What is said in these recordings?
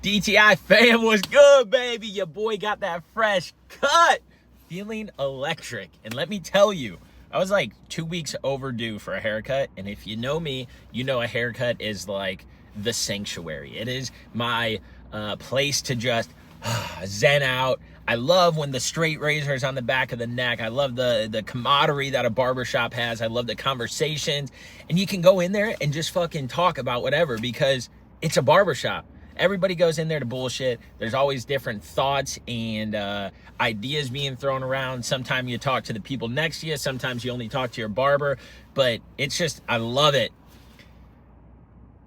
DTI fam, was good, baby? Your boy got that fresh cut. Feeling electric. And let me tell you, I was like 2 weeks overdue for a haircut. And if you know me, you know a haircut is like the sanctuary. It is my place to just zen out. I love when the straight razor is on the back of the neck. I love the camaraderie that a barbershop has. I love the conversations. And you can go in there and just fucking talk about whatever because it's a barbershop. Everybody goes in there to bullshit. There's always different thoughts and ideas being thrown around. Sometimes you talk to the people next to you. Sometimes you only talk to your barber. But it's just, I love it.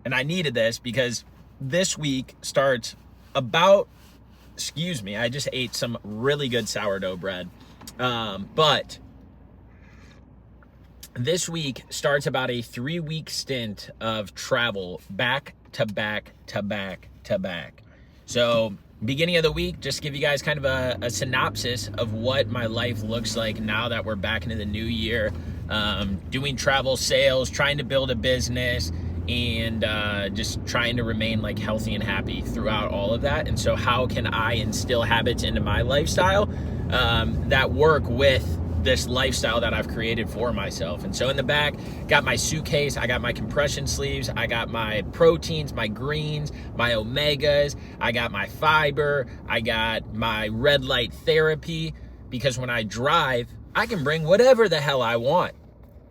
And I needed this because this week starts about, I just ate some really good sourdough bread. But this week starts about a 3-week stint of travel back to back to back to back. So beginning of the week, just give you guys kind of a synopsis of what my life looks like now that we're back into the new year, doing travel sales, trying to build a business, and just trying to remain like healthy and happy throughout all of that. And so how can I instill habits into my lifestyle that work with this lifestyle that I've created for myself? And so in the back, got my suitcase, I got my compression sleeves, I got my proteins, my greens, my omegas, I got my fiber, I got my red light therapy, because when I drive, I can bring whatever the hell I want,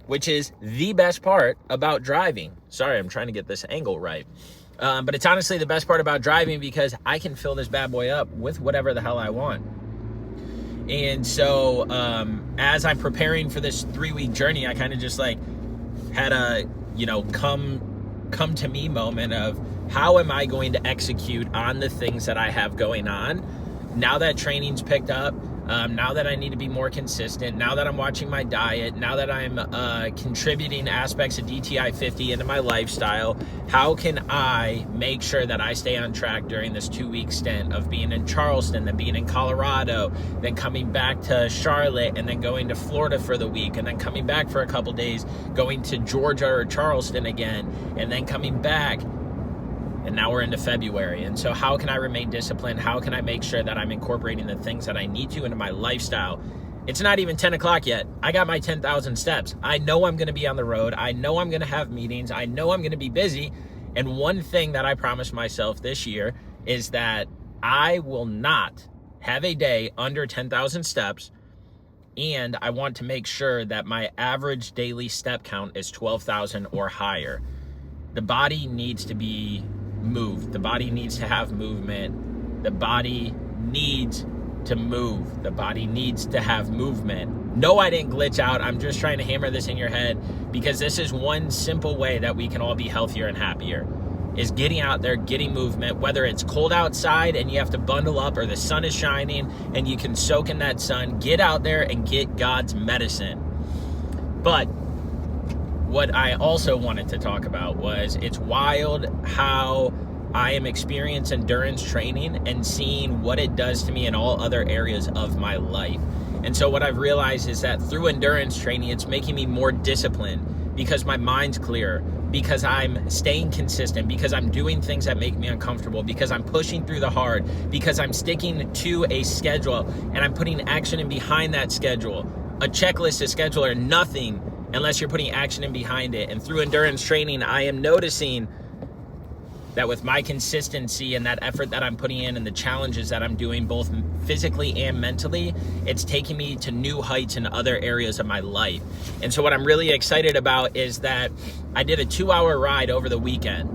which is the best part about driving. Sorry, I'm trying to get this angle right. But it's honestly the best part about driving because I can fill this bad boy up with whatever the hell I want. And so as I'm preparing for this 3-week journey, I kind of just like had a, come to me moment of how am I going to execute on the things that I have going on now that training's picked up, now that I need to be more consistent, now that I'm watching my diet, now that I'm contributing aspects of DTI 50 into my lifestyle. How can I make sure that I stay on track during this 2-week stint of being in Charleston, then being in Colorado, then coming back to Charlotte, and then going to Florida for the week, and then coming back for a couple days, going to Georgia or Charleston again, and then coming back. And now we're into February. And so how can I remain disciplined? How can I make sure that I'm incorporating the things that I need to into my lifestyle? It's not even 10 o'clock yet. I got my 10,000 steps. I know I'm going to be on the road. I know I'm going to have meetings. I know I'm going to be busy. And one thing that I promised myself this year is that I will not have a day under 10,000 steps. And I want to make sure that my average daily step count is 12,000 or higher. The body needs to be moved. The body needs to have movement. The body needs to move. The body needs to have movement. No, I didn't glitch out. I'm just trying to hammer this in your head because this is one simple way that we can all be healthier and happier, is getting out there, getting movement, whether it's cold outside and you have to bundle up or the sun is shining and you can soak in that sun. Get out there and get God's medicine. But what I also wanted to talk about was it's wild how I am experiencing endurance training and seeing what it does to me in all other areas of my life. And so what I've realized is that through endurance training, it's making me more disciplined because my mind's clearer, because I'm staying consistent, because I'm doing things that make me uncomfortable, because I'm pushing through the hard, because I'm sticking to a schedule and I'm putting action in behind that schedule. A checklist, a schedule are nothing unless you're putting action in behind it. And through endurance training, I am noticing that with my consistency and that effort that I'm putting in and the challenges that I'm doing both physically and mentally, it's taking me to new heights in other areas of my life. And so what I'm really excited about is that I did a 2-hour ride over the weekend.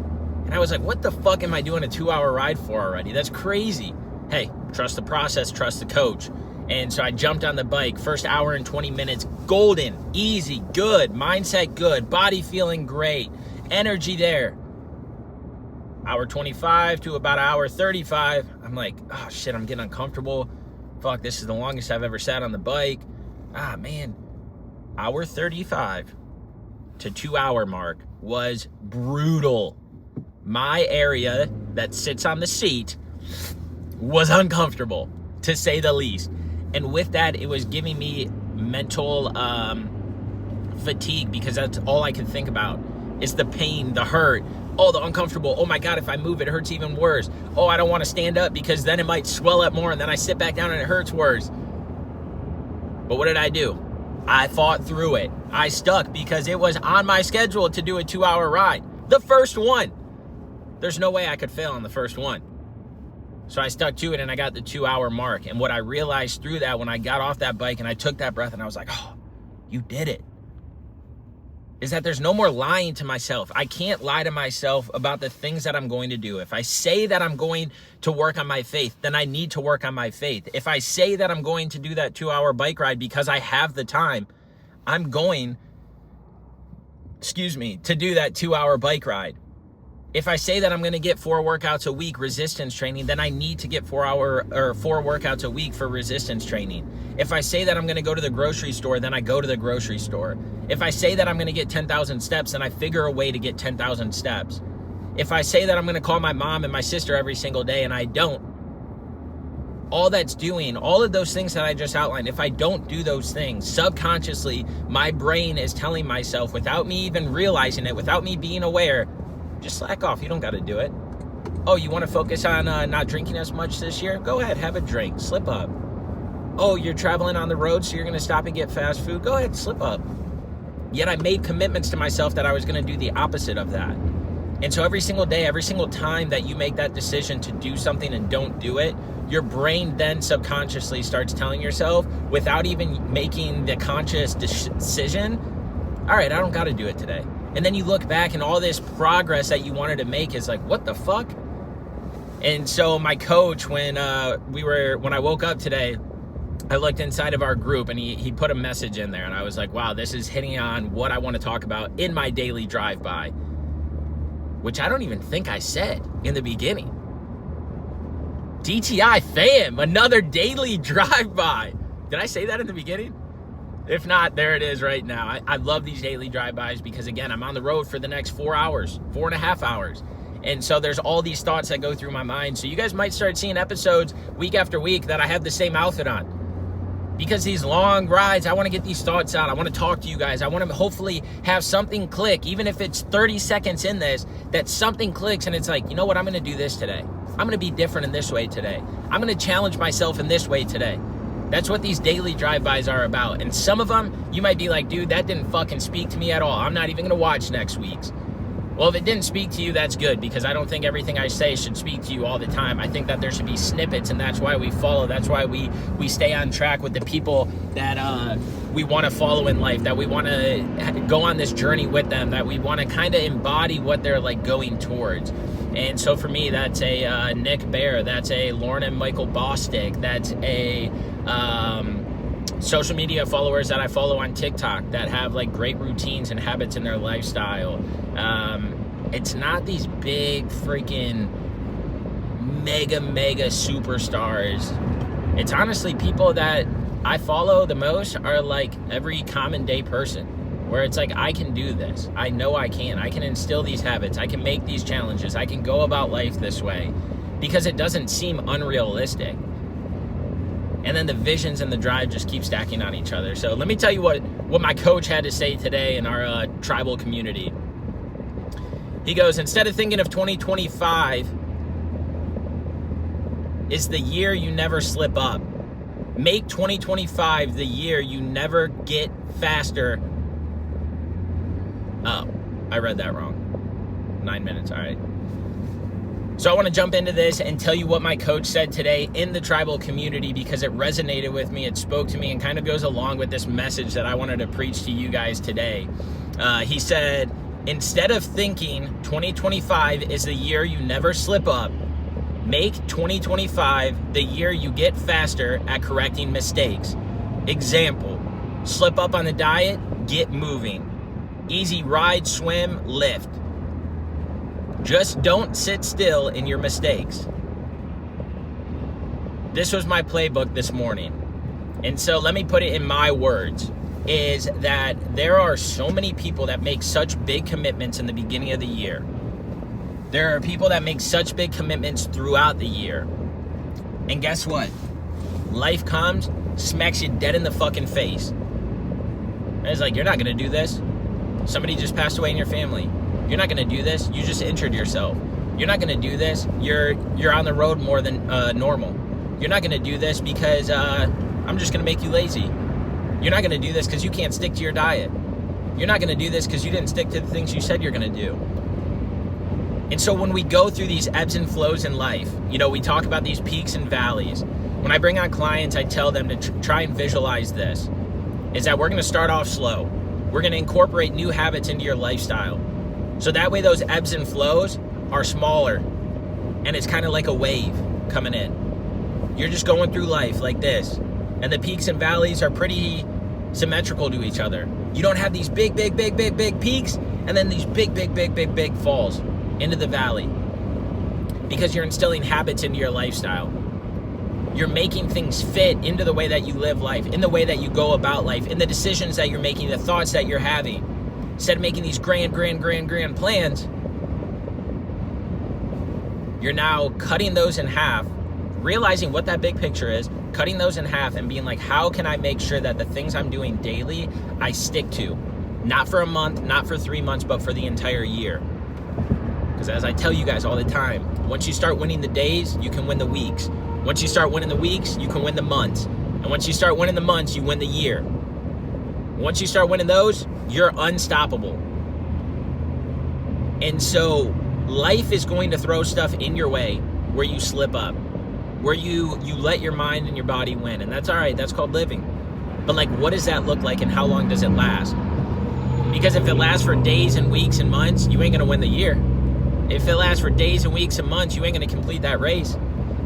And I was like, what the fuck am I doing a 2-hour ride for already? That's crazy. Hey, trust the process, trust the coach. And so I jumped on the bike, first hour and 20 minutes, golden, easy, good, mindset good, body feeling great, energy there. Hour 25 to about hour 35, I'm like, oh shit, I'm getting uncomfortable. Fuck, this is the longest I've ever sat on the bike. Ah, man. Hour 35 to 2-hour mark was brutal. My area that sits on the seat was uncomfortable, to say the least. And with that, it was giving me mental fatigue because that's all I could think about is the pain, the hurt, Oh, the uncomfortable. Oh my God, if I move, it hurts even worse. Oh, I don't want to stand up because then it might swell up more and then I sit back down and it hurts worse. But what did I do? I fought through it. I stuck because it was on my schedule to do a 2-hour ride. The first one. There's no way I could fail on the first one. So I stuck to it and I got the 2-hour mark. And what I realized through that, when I got off that bike and I took that breath and I was like, oh, you did it, is that there's no more lying to myself. I can't lie to myself about the things that I'm going to do. If I say that I'm going to work on my faith, then I need to work on my faith. If I say that I'm going to do that 2-hour bike ride because I have the time, I'm going, to do that 2-hour bike ride. If I say that I'm going to get 4 workouts a week resistance training, then I need to get 4 workouts a week for resistance training. If I say that I'm going to go to the grocery store, then I go to the grocery store. If I say that I'm going to get 10,000 steps, then I figure a way to get 10,000 steps. If I say that I'm going to call my mom and my sister every single day and I don't, all that's doing, all of those things that I just outlined, if I don't do those things, subconsciously, my brain is telling myself, without me even realizing it, without me being aware, just slack off. You don't got to do it. Oh, you want to focus on not drinking as much this year? Go ahead, have a drink, slip up. Oh, you're traveling on the road, so you're going to stop and get fast food? Go ahead, slip up. Yet I made commitments to myself that I was going to do the opposite of that. And so every single day, every single time that you make that decision to do something and don't do it, your brain then subconsciously starts telling yourself, without even making the conscious decision, all right, I don't got to do it today. And then you look back and all this progress that you wanted to make is like, what the fuck? And so my coach, when I woke up today, I looked inside of our group and he put a message in there and I was like, wow, this is hitting on what I want to talk about in my daily drive-by, which I don't even think I said in the beginning. DTI fam, another daily drive-by. Did I say that in the beginning? If not, there it is right now. I love these daily drive-bys because, again, I'm on the road for the next 4 hours, 4.5 hours. And so there's all these thoughts that go through my mind. So you guys might start seeing episodes week after week that I have the same outfit on. Because these long rides, I want to get these thoughts out. I want to talk to you guys. I want to hopefully have something click, even if it's 30 seconds in this, that something clicks and it's like, you know what, I'm going to do this today. I'm going to be different in this way today. I'm going to challenge myself in this way today. That's what these daily drive-bys are about. And some of them, you might be like, dude, that didn't fucking speak to me at all. I'm not even going to watch next week's. Well, if it didn't speak to you, that's good, because I don't think everything I say should speak to you all the time. I think that there should be snippets, and that's why we follow. That's why we stay on track with the people that we want to follow in life, that we want to go on this journey with them, that we want to kind of embody what they're like going towards. And so for me, that's a Nick Bear, that's a Lauren and Michael Bostic, that's a social media followers that I follow on TikTok that have like great routines and habits in their lifestyle. It's not these big freaking mega superstars. It's honestly people that I follow the most are like every common day person, where it's like, I can do this. I know I can instill these habits. I can make these challenges. I can go about life this way because it doesn't seem unrealistic. And then the visions and the drive just keep stacking on each other. So let me tell you what my coach had to say today in our tribal community. He goes, instead of thinking of 2025 is the year you never slip up, make 2025 the year you never get faster. Oh, I read that wrong. 9 minutes, all right. So I want to jump into this and tell you what my coach said today in the tribal community, because it resonated with me, it spoke to me, and kind of goes along with this message that I wanted to preach to you guys today. He said, instead of thinking 2025 is the year you never slip up, make 2025 the year you get faster at correcting mistakes. Example, slip up on the diet, get moving. Easy ride, swim, lift. Just don't sit still in your mistakes. This was my playbook this morning. And so let me put it in my words, is that there are so many people that make such big commitments in the beginning of the year. There are people that make such big commitments throughout the year. And guess what? Life comes, smacks you dead in the fucking face. And it's like, you're not going to do this. Somebody just passed away in your family. You're not going to do this. You just injured yourself. You're not going to do this. You're on the road more than normal. You're not going to do this because I'm just going to make you lazy. You're not going to do this because you can't stick to your diet. You're not going to do this because you didn't stick to the things you said you're going to do. And so when we go through these ebbs and flows in life, we talk about these peaks and valleys. When I bring on clients, I tell them to try and visualize this, is that we're going to start off slow. We're going to incorporate new habits into your lifestyle. So that way those ebbs and flows are smaller, and it's kind of like a wave coming in. You're just going through life like this, and the peaks and valleys are pretty symmetrical to each other. You don't have these big peaks, and then these big falls into the valley, because you're instilling habits into your lifestyle. You're making things fit into the way that you live life, in the way that you go about life, in the decisions that you're making, the thoughts that you're having. Instead of making these grand plans, you're now cutting those in half, realizing what that big picture is, cutting those in half and being like, how can I make sure that the things I'm doing daily, I stick to? Not for a month, not for 3 months, but for the entire year. Because as I tell you guys all the time, once you start winning the days, you can win the weeks. Once you start winning the weeks, you can win the months. And once you start winning the months, you win the year. Once you start winning those, you're unstoppable. And so life is going to throw stuff in your way where you slip up, where you let your mind and your body win. And that's all right. That's called living. But what does that look like, and how long does it last? Because if it lasts for days and weeks and months, you ain't going to win the year. If it lasts for days and weeks and months, you ain't going to complete that race.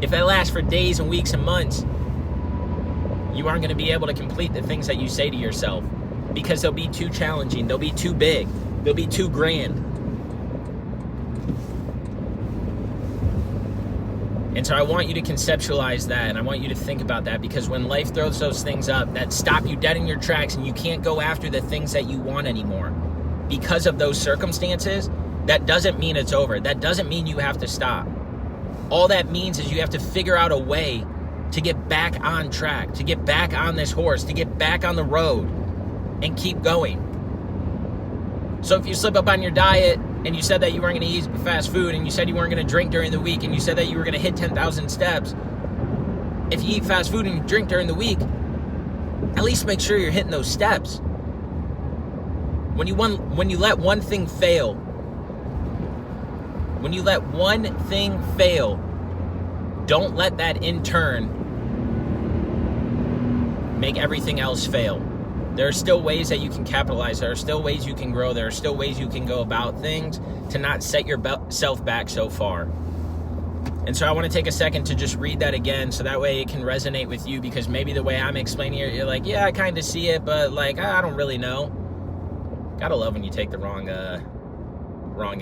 If it lasts for days and weeks and months, you aren't going to be able to complete the things that you say to yourself, because they'll be too challenging. They'll be too big. They'll be too grand. And so I want you to conceptualize that, and I want you to think about that, because when life throws those things up that stop you dead in your tracks and you can't go after the things that you want anymore because of those circumstances, that doesn't mean it's over. That doesn't mean you have to stop. All that means is you have to figure out a way to get back on track, to get back on this horse, to get back on the road and keep going. So if you slip up on your diet and you said that you weren't going to eat fast food, and you said you weren't going to drink during the week, and you said that you were going to hit 10,000 steps, if you eat fast food and you drink during the week, at least make sure you're hitting those steps. When you let one thing fail, don't let that in turn make everything else fail. There are still ways that you can capitalize. There are still ways you can grow. There are still ways you can go about things to not set yourself back so far. And so I want to take a second to just read that again, so that way it can resonate with you, because maybe the way I'm explaining it, you're like, yeah, I kind of see it, but I don't really know. Gotta love when you take the wrong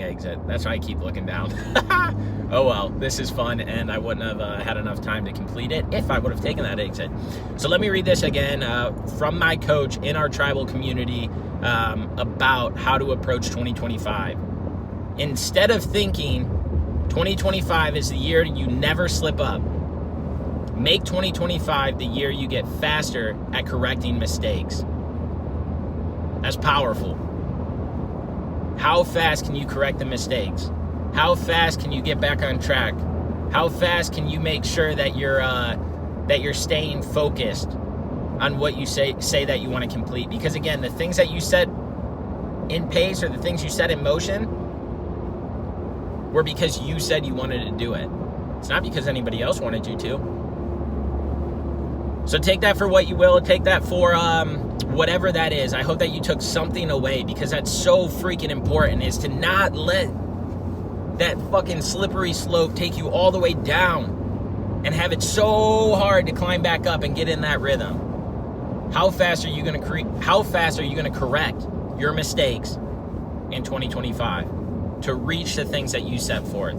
exit. That's why I keep looking down. Oh well, this is fun, and I wouldn't have had enough time to complete it if I would have taken that exit. So let me read this again from my coach in our tribal community about how to approach 2025. Instead of thinking 2025 is the year you never slip up, make 2025 the year you get faster at correcting mistakes. That's powerful. How fast can you correct the mistakes? How fast can you get back on track? How fast can you make sure that you're staying focused on what you say that you want to complete? Because again, the things that you set in pace, or the things you set in motion, were because you said you wanted to do it. It's not because anybody else wanted you to. So take that for what you will. Take that for whatever that is. I hope that you took something away, because that's so freaking important, is to not let that fucking slippery slope take you all the way down and have it so hard to climb back up and get in that rhythm. How fast are you going to correct your mistakes in 2025 to reach the things that you set forth?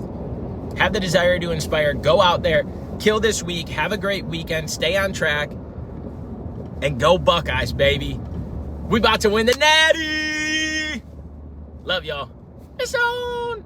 Have the desire to inspire. Go out there, kill this week, have a great weekend, stay on track, and go Buckeyes, baby. We about to win the Natty. Love y'all. It's on.